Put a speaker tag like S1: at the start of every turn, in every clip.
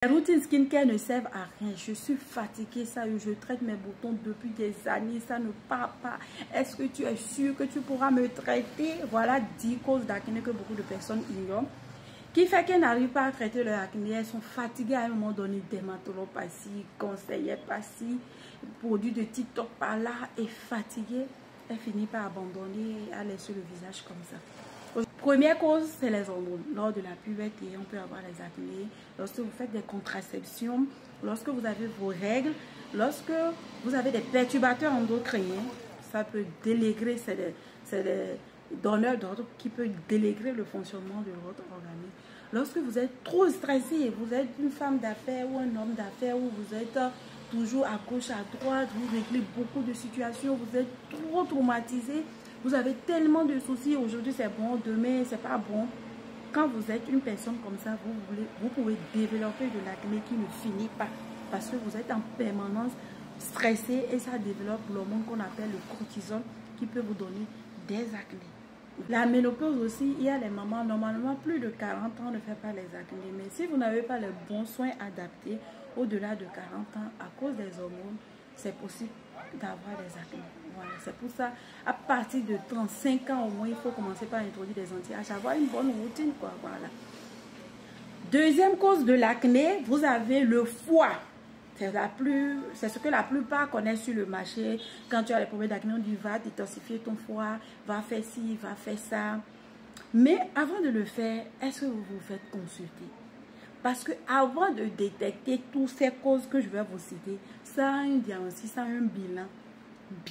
S1: Les routines skincare ne servent à rien. Je suis fatiguée, ça, je traite mes boutons depuis des années, ça ne part pas. Est-ce que tu es sûr que tu pourras me traiter? Voilà 10 causes d'acné que beaucoup de personnes ignorent. Qui fait qu'elles n'arrivent pas à traiter leur acné. Elles sont fatiguées à un moment donné, dermatologue par-ci, conseillère par-ci, produits de TikTok par-là, et fatiguées, elles finissent par abandonner et à laisser le visage comme ça. Première cause, c'est les hormones. Lors de la puberté, on peut avoir les acnés. Lorsque vous faites des contraceptions, lorsque vous avez vos règles, lorsque vous avez des perturbateurs endocriniens, ça peut délégrer, c'est des donneurs d'ordre qui peuvent délégrer le fonctionnement de votre organisme. Lorsque vous êtes trop stressé, vous êtes une femme d'affaires ou un homme d'affaires, où vous êtes toujours à gauche, à droite, vous réglez beaucoup de situations, vous êtes trop traumatisé. Vous avez tellement de soucis, aujourd'hui c'est bon, demain c'est pas bon. Quand vous êtes une personne comme ça, vous pouvez développer de l'acné qui ne finit pas. Parce que vous êtes en permanence stressé et ça développe l'hormone qu'on appelle le cortisol qui peut vous donner des acnés. La ménopause aussi, il y a les mamans, normalement plus de 40 ans ne fait pas les acnés. Mais si vous n'avez pas les bons soins adaptés au-delà de 40 ans à cause des hormones, c'est possible d'avoir des acnés. Voilà, c'est pour ça, à partir de 35 ans au moins, il faut commencer par introduire des anti-âges, avoir une bonne routine, quoi. Voilà. Deuxième cause de l'acné, vous avez le foie. C'est ce que la plupart connaissent sur le marché. Quand tu as les problèmes d'acné, on dit va détoxifier ton foie, va faire ci, va faire ça. Mais avant de le faire, est-ce que vous vous faites consulter? Parce que avant de détecter toutes ces causes que je vais vous citer, ça a un diagnostic, ça a un bilan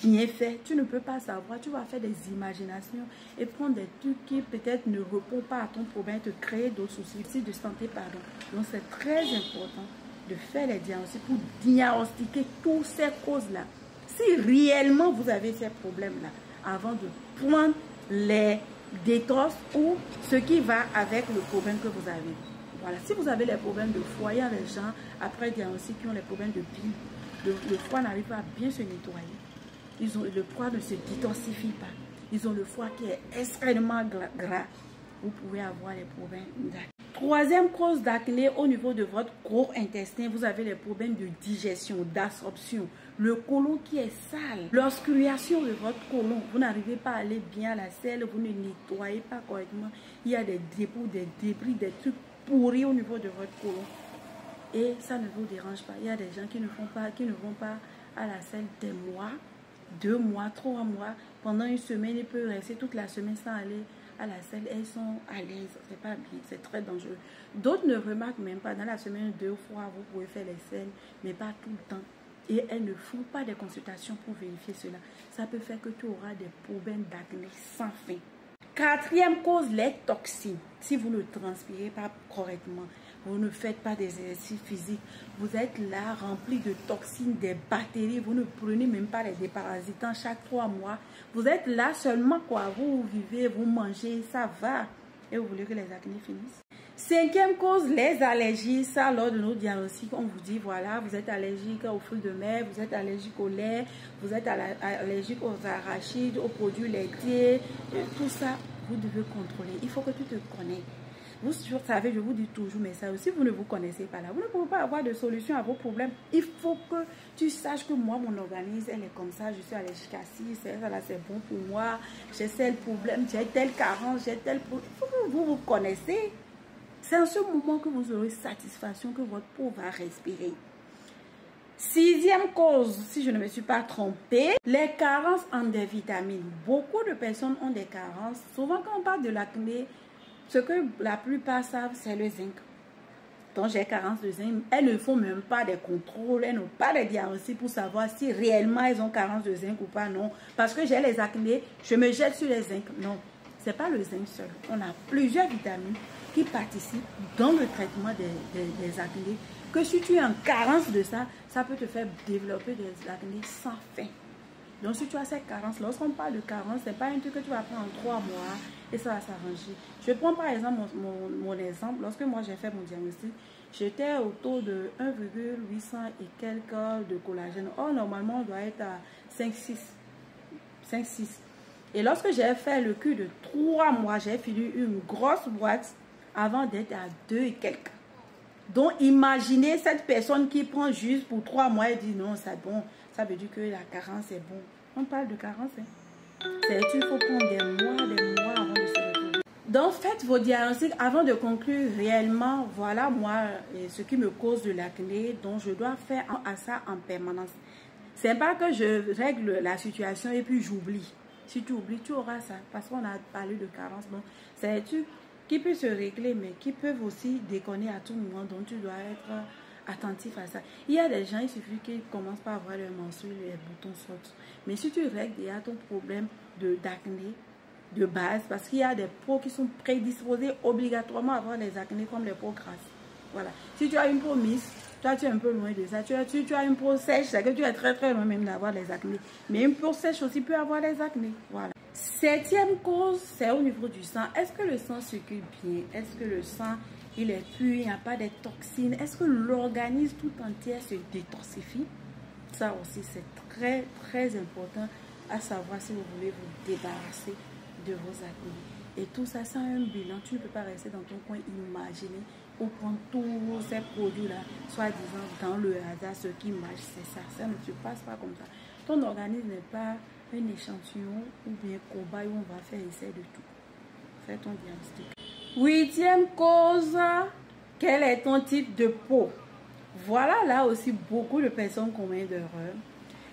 S1: bien fait. Tu ne peux pas savoir, tu vas faire des imaginations et prendre des trucs qui peut-être ne répondent pas à ton problème, te créer d'autres soucis de santé, pardon. Donc c'est très important de faire les diagnostics pour diagnostiquer toutes ces causes-là. Si réellement vous avez ces problèmes-là, avant de prendre les détox ou ce qui va avec le problème que vous avez. Voilà, si vous avez les problèmes de foie, il y a des gens après diagnostic qui ont les problèmes de bile. Le foie n'arrive pas à bien se nettoyer. Le foie ne se détoxifie pas. Ils ont le foie qui est extrêmement gras. Vous pouvez avoir les problèmes d'acné. Troisième cause d'acné au niveau de votre gros intestin, vous avez les problèmes de digestion, d'absorption. Le côlon qui est sale. L'osculation de votre côlon, vous n'arrivez pas à aller bien à la selle, vous ne nettoyez pas correctement. Il y a des dépôts, des débris, des trucs pourris au niveau de votre côlon. Et ça ne vous dérange pas. Il y a des gens qui ne vont pas à la selle des mois, 2 mois, 3 mois. Pendant une semaine, ils peuvent rester toute la semaine sans aller à la selle. Elles sont à l'aise. C'est pas bien, c'est très dangereux. D'autres ne remarquent même pas. Dans la semaine, 2 fois, vous pouvez faire les selles, mais pas tout le temps. Et elles ne font pas des consultations pour vérifier cela. Ça peut faire que tu auras des problèmes d'acné sans fin. Quatrième cause, les toxines. Si vous ne transpirez pas correctement, vous ne faites pas des exercices physiques, vous êtes là rempli de toxines, des bactéries, vous ne prenez même pas les déparasitants chaque 3 mois. Vous êtes là seulement quoi, vous vivez, vous mangez, ça va. Et vous voulez que les acnés finissent. Cinquième cause, les allergies. Ça, lors de nos diagnostics, on vous dit, voilà, vous êtes allergique aux fruits de mer, vous êtes allergique au lait, vous êtes allergique aux arachides, aux produits laitiers, tout ça, vous devez contrôler. Il faut que tu te connais. Vous savez, je vous dis toujours, mais ça aussi, vous ne vous connaissez pas là. Vous ne pouvez pas avoir de solution à vos problèmes. Il faut que tu saches que moi, mon organisme, elle est comme ça. Je suis allergique à ci, ça là, c'est bon pour moi. J'ai tel problème, j'ai telle carence, j'ai tel problème. Il faut que vous vous connaissez. C'est en ce moment que vous aurez satisfaction, que votre peau va respirer. Sixième cause, si je ne me suis pas trompée, les carences en des vitamines. Beaucoup de personnes ont des carences. Souvent, quand on parle de l'acné, ce que la plupart savent, c'est le zinc. Donc, j'ai carence de zinc. Elles ne font même pas des contrôles, elles n'ont pas de diagnostic pour savoir si réellement elles ont carence de zinc ou pas, non. Parce que j'ai les acnés, je me jette sur les zinc. Non, ce n'est pas le zinc seul. On a plusieurs vitamines qui participent dans le traitement des acnés. Que si tu es en carence de ça, ça peut te faire développer des acnés sans fin. Donc, si tu as cette carence, lorsqu'on parle de carence, ce n'est pas un truc que tu vas prendre en 3 mois et ça va s'arranger. Je prends par exemple mon exemple. Lorsque moi j'ai fait mon diagnostic, j'étais autour de 1,800 et quelques de collagène. Or, normalement, on doit être à 5,6. 5,6. Et lorsque j'ai fait le cure de 3 mois, j'ai fini une grosse boîte avant d'être à 2 et quelques. Donc, imaginez cette personne qui prend juste pour 3 mois et dit non, c'est bon. Ça veut dire que la carence est bon. On parle de carence. Hein. C'est qu'il faut prendre des mois avant de se retrouver. Donc, faites vos diagnostics avant de conclure réellement. Voilà, moi, ce qui me cause de l'acné. Donc, je dois faire à ça en permanence. C'est pas que je règle la situation et puis j'oublie. Si tu oublies, tu auras ça. Parce qu'on a parlé de carence. Donc, c'est un truc qui peut se régler, mais qui peuvent aussi déconner à tout moment. Donc, tu dois être attentif à ça. Il y a des gens, il suffit qu'ils commencent par avoir le menstrues, les boutons sautent. Mais si tu règles déjà ton problème d'acné de base, parce qu'il y a des peaux qui sont prédisposées obligatoirement à avoir les acnés comme les peaux grasses. Voilà. Si tu as une peau mince, toi tu es un peu loin de ça. Tu as une peau sèche, c'est que tu es très loin même d'avoir les acnés. Mais une peau sèche aussi peut avoir les acnés. Voilà. 7e cause, c'est au niveau du sang. Est-ce que le sang circule bien? Est-ce que le sang, il est pur, il n'y a pas de toxines? Est-ce que l'organisme tout entier se détoxifie? Ça aussi, c'est très important à savoir si vous voulez vous débarrasser de vos acnés. Et tout ça, sans un bilan, tu ne peux pas rester dans ton coin imaginer ou prendre tous ces produits-là, soi-disant dans le hasard, ce qui marche, c'est ça. Ça ne se passe pas comme ça. Ton organisme n'est pas un échantillon ou bien cobaye où on va faire essai de tout. Fais ton diagnostic. 8e cause, quel est ton type de peau? Voilà là aussi beaucoup de personnes commettent d'erreurs.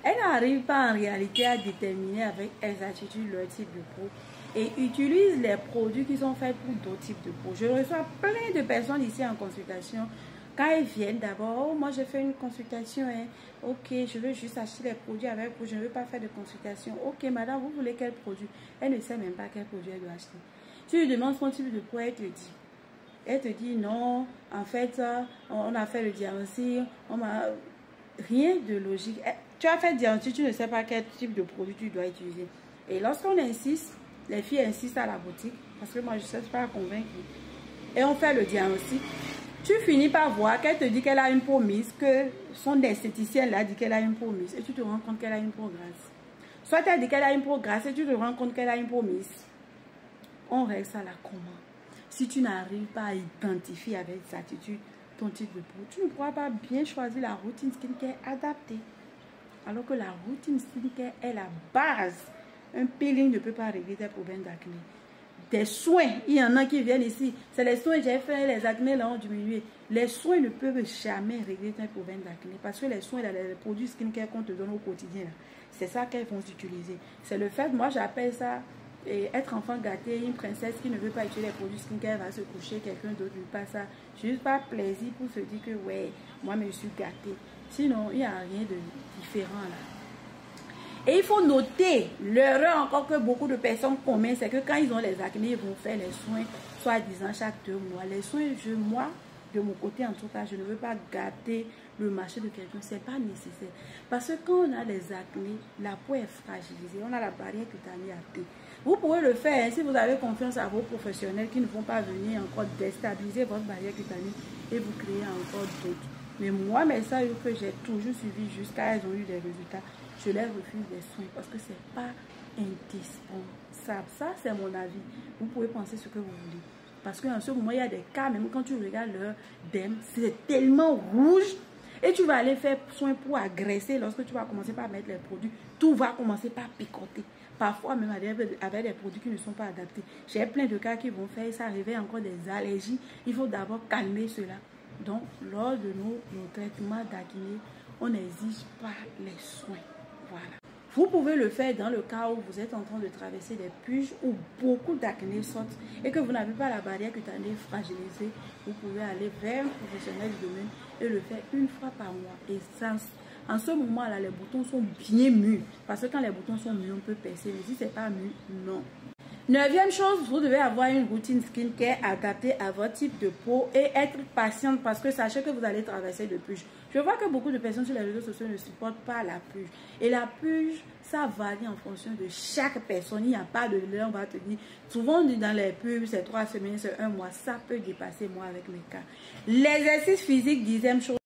S1: Elles n'arrivent pas en réalité à déterminer avec exactitude leur type de peau et utilisent les produits qui sont faits pour d'autres types de peau. Je reçois plein de personnes ici en consultation. Quand ils viennent d'abord, oh, moi je fais une consultation, hein. Ok, je veux juste acheter les produits avec vous, je ne veux pas faire de consultation. Ok, madame, vous voulez quel produit? Elle ne sait même pas quel produit elle doit acheter. Tu lui demandes son type de peau, elle te dit. Elle te dit non, en fait, on a fait le diagnostic, on m'a... Rien de logique. Tu as fait le diagnostic, tu ne sais pas quel type de produit tu dois utiliser. Et lorsqu'on insiste, les filles insistent à la boutique, parce que moi je ne suis pas convaincue. Et on fait le diagnostic. Tu finis par voir qu'elle te dit qu'elle a une peau mince, que son esthéticienne là dit qu'elle a une peau mince, et tu te rends compte qu'elle a une peau grasse. Soit elle dit qu'elle a une peau grasse et tu te rends compte qu'elle a une peau mince. On règle ça là comment? Si tu n'arrives pas à identifier avec exactitude ton type de peau, tu ne pourras pas bien choisir la routine skincare adaptée. Alors que la routine skincare est la base. Un peeling ne peut pas régler tes problèmes d'acné. Des soins, il y en a qui viennent ici. C'est les soins que j'ai fait, les acnés là ont diminué. Les soins ne peuvent jamais régler tes problèmes d'acné. Parce que les soins, les produits skincare qu'on te donne au quotidien, c'est ça qu'elles vont utiliser. C'est le fait, moi j'appelle ça être enfant gâté, une princesse qui ne veut pas utiliser les produits skincare va se coucher, quelqu'un d'autre ne veut pas ça. Juste par plaisir pour se dire que ouais, moi je suis gâtée. Sinon, il n'y a rien de différent là. Et il faut noter l'erreur encore que beaucoup de personnes commettent, c'est que quand ils ont les acnés, ils vont faire les soins, soi-disant chaque 2 mois. Les soins, moi, de mon côté en tout cas, je ne veux pas gâter le marché de quelqu'un, c'est pas nécessaire. Parce que quand on a des acnés, la peau est fragilisée, on a la barrière cutanée atteinte. Vous pouvez le faire si vous avez confiance à vos professionnels qui ne vont pas venir encore déstabiliser votre barrière cutanée et vous créer encore d'autres. Mais moi, mes sailles que j'ai toujours suivi jusqu'à elles ont eu des résultats, je les refuse des soins parce que c'est pas indispensable. Ça, c'est mon avis. Vous pouvez penser ce que vous voulez. Parce qu'en ce moment, il y a des cas, même quand tu regardes leur derme, c'est tellement rouge. Et tu vas aller faire soin pour agresser. Lorsque tu vas commencer par mettre les produits, tout va commencer par picoter. Parfois même avec des produits qui ne sont pas adaptés. J'ai plein de cas qui vont faire ça, réveiller encore des allergies. Il faut d'abord calmer cela. Donc, lors de nos traitements d'acné, on n'exige pas les soins. Voilà. Vous pouvez le faire dans le cas où vous êtes en train de traverser des purges où beaucoup d'acné sortent et que vous n'avez pas la barrière cutanée fragilisée. Vous pouvez aller vers un professionnel du domaine et le faire une fois par mois. Et ça, en ce moment-là, les boutons sont bien mûrs. Parce que quand les boutons sont mûrs, on peut percer. Mais si ce n'est pas mûr, non. 9e chose, vous devez avoir une routine skincare adaptée à votre type de peau et être patiente parce que sachez que vous allez traverser de purges. Je vois que beaucoup de personnes sur les réseaux sociaux ne supportent pas la purge. Et la purge, ça varie en fonction de chaque personne. Il n'y a pas de l'heure, on va te dire. Souvent, dans les purges, c'est 3 semaines, c'est 1 mois. Ça peut dépasser moi avec mes cas. L'exercice physique, 10e chose.